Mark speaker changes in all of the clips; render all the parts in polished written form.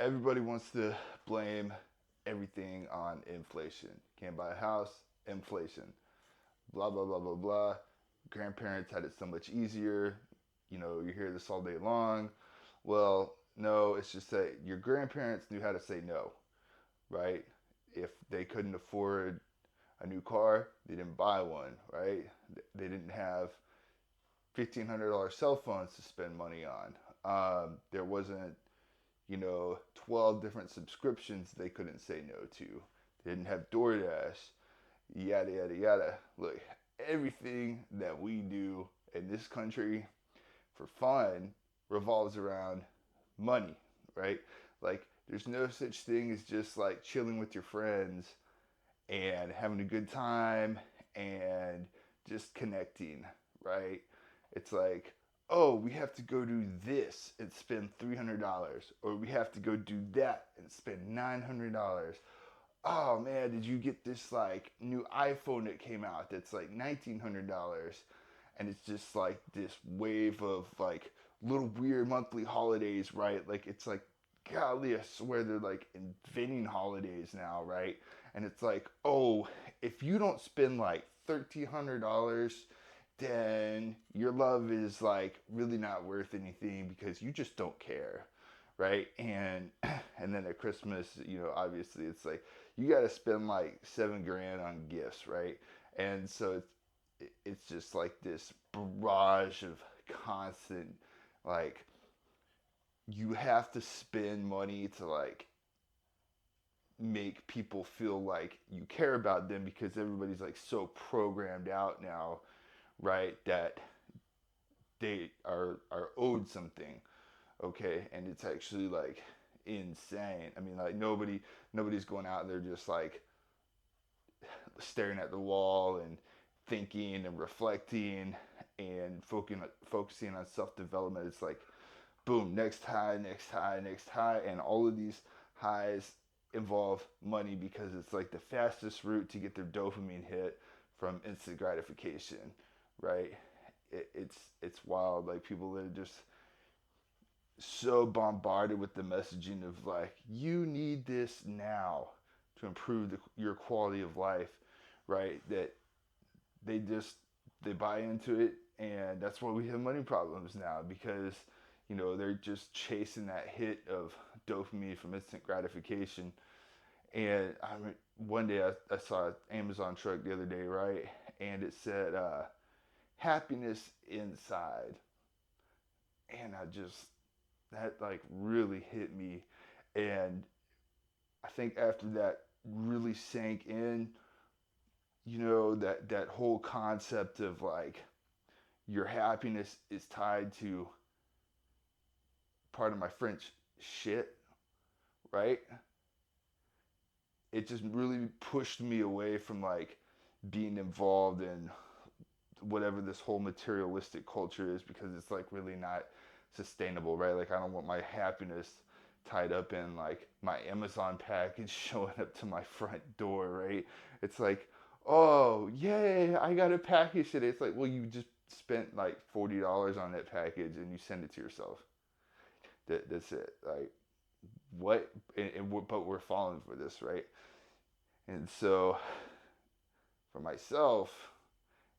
Speaker 1: Everybody wants to blame everything on inflation. Can't buy a house, inflation. Blah, blah, blah, blah, blah. Grandparents had it so much easier. You hear this all day long. Well, no, it's just that your grandparents knew how to say no, right? If they couldn't afford a new car, they didn't buy one, right? They didn't have $1,500 cell phones to spend money on. There wasn't 12 different subscriptions they couldn't say no to. They didn't have DoorDash, yada, yada, yada. Look, everything that we do in this country for fun revolves around money, right? Like, there's no such thing as just like chilling with your friends and having a good time and just connecting, right? It's like, oh, we have to go do this and spend $300, or we have to go do that and spend $900. Oh man, did you get this like new iPhone that came out that's like $1,900? And it's just like this wave of like little weird monthly holidays, right? Like it's like, golly, I swear they're like inventing holidays now, right? And it's like, oh, if you don't spend like $1,300, then your love is like really not worth anything because you just don't care, right? And then at Christmas, obviously it's like you got to spend like 7 grand on gifts, right? And so it's just like this barrage of constant, like, you have to spend money to like make people feel like you care about them because everybody's like so programmed out now, right? That they are owed something, okay? And it's actually like insane. I mean, like nobody's going out there just like staring at the wall and thinking and reflecting and focusing on self development. It's like boom, next high, next high, next high, and all of these highs involve money because it's like the fastest route to get their dopamine hit from instant gratification, right? It's wild. Like people that are just so bombarded with the messaging of like you need this now to improve your quality of life, right? That they just they buy into it, and that's why we have money problems now because they're just chasing that hit of dopamine from instant gratification. And one day I saw an Amazon truck the other day, right? And it said happiness inside, and that like really hit me. And I think after that really sank in, that whole concept of like your happiness is tied to, part of my French, shit, right? It just really pushed me away from like being involved in whatever this whole materialistic culture is because it's like really not sustainable, right? Like I don't want my happiness tied up in like my Amazon package showing up to my front door, right? It's like, oh, yay, I got a package today. It's like, well, you just spent like $40 on that package and you send it to yourself. That's it. Like, what? But we're falling for this, right? And so, for myself,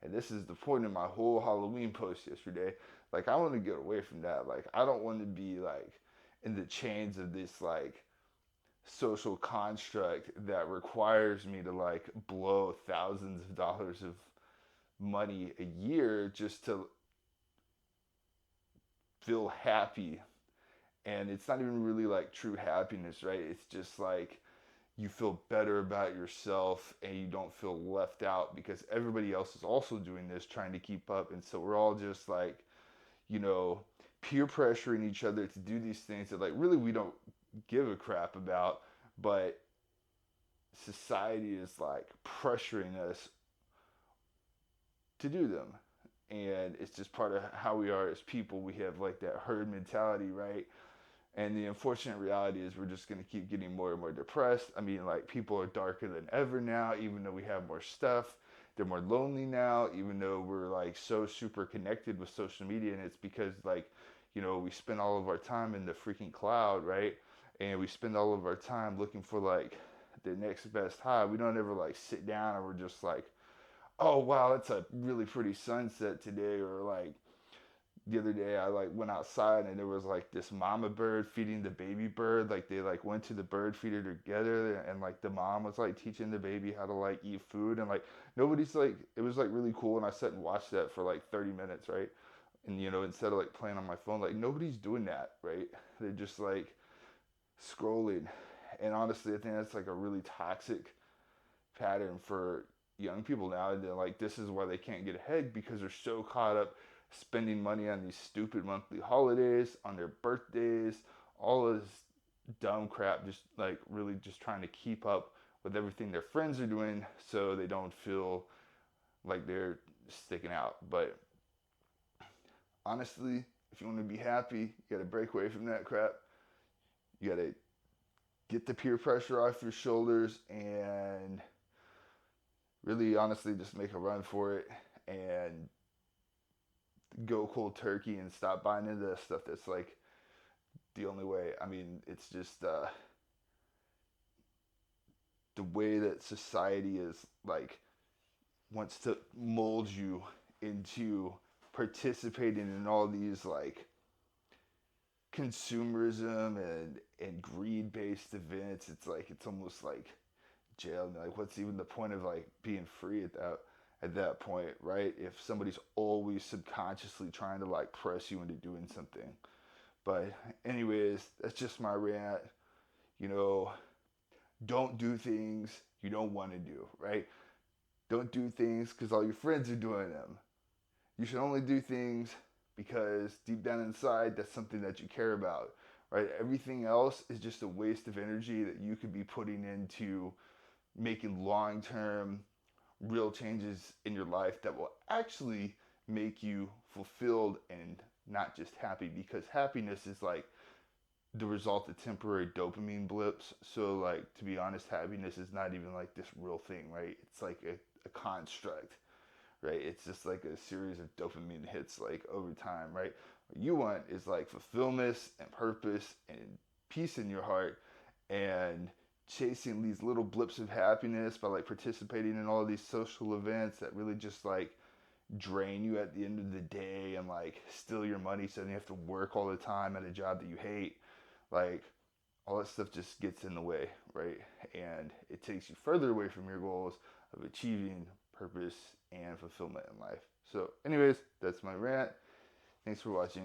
Speaker 1: and this is the point of my whole Halloween post yesterday, like, I want to get away from that. Like, I don't want to be, like, in the chains of this, like, social construct that requires me to, like, blow thousands of dollars of money a year just to feel happy. And it's not even really, like, true happiness, right? It's just, like, you feel better about yourself and you don't feel left out because everybody else is also doing this trying to keep up, and so we're all just like you know peer pressuring each other to do these things that like really we don't give a crap about, but society is like pressuring us to do them, and it's just part of how we are as people. We have like that herd mentality, right? And the unfortunate reality is we're just going to keep getting more and more depressed. I mean, like, people are darker than ever now, even though we have more stuff. They're more lonely now, even though we're, like, so super connected with social media. And it's because, like, we spend all of our time in the freaking cloud, right? and we spend all of our time looking for like the next best high. We don't ever like sit down and we're just like, oh wow, it's a really pretty sunset today, or like the other day I like went outside and there was like this mama bird feeding the baby bird. Like they like went to the bird feeder together, and like the mom was like teaching the baby how to like eat food, and like nobody's like, it was like really cool, and I sat and watched that for like 30 minutes, right? And you know, instead of like playing on my phone, like nobody's doing that, right? They're just like scrolling. And honestly, I think that's like a really toxic pattern for young people now. And they're like, this is why they can't get ahead, because they're so caught up spending money on these stupid monthly holidays, on their birthdays, all of this dumb crap, just like really just trying to keep up with everything their friends are doing so they don't feel like they're sticking out. But honestly, if you want to be happy, you got to break away from that crap. You got to get the peer pressure off your shoulders and really honestly just make a run for it and go cold turkey and stop buying into that stuff. That's like the only way. I mean, it's just the way that society is like wants to mold you into participating in all these like consumerism and greed based events. It's like it's almost like jail. Like, what's even the point of like being free at that point, right? If somebody's always subconsciously trying to like press you into doing something. But anyways, that's just my rant. You know, don't do things you don't want to do, right? Don't do things because all your friends are doing them. You should only do things because deep down inside, that's something that you care about, right? Everything else is just a waste of energy that you could be putting into making long-term real changes in your life that will actually make you fulfilled and not just happy, because happiness is like the result of temporary dopamine blips. So like, to be honest, happiness is not even like this real thing, right? It's like a construct, right? It's just like a series of dopamine hits like over time, right? What you want is like fulfillment and purpose and peace in your heart, and chasing these little blips of happiness by like participating in all these social events that really just like drain you at the end of the day and like steal your money so then you have to work all the time at a job that you hate. Like, all that stuff just gets in the way, right? And it takes you further away from your goals of achieving purpose and fulfillment in life. So anyways, that's my rant. Thanks for watching.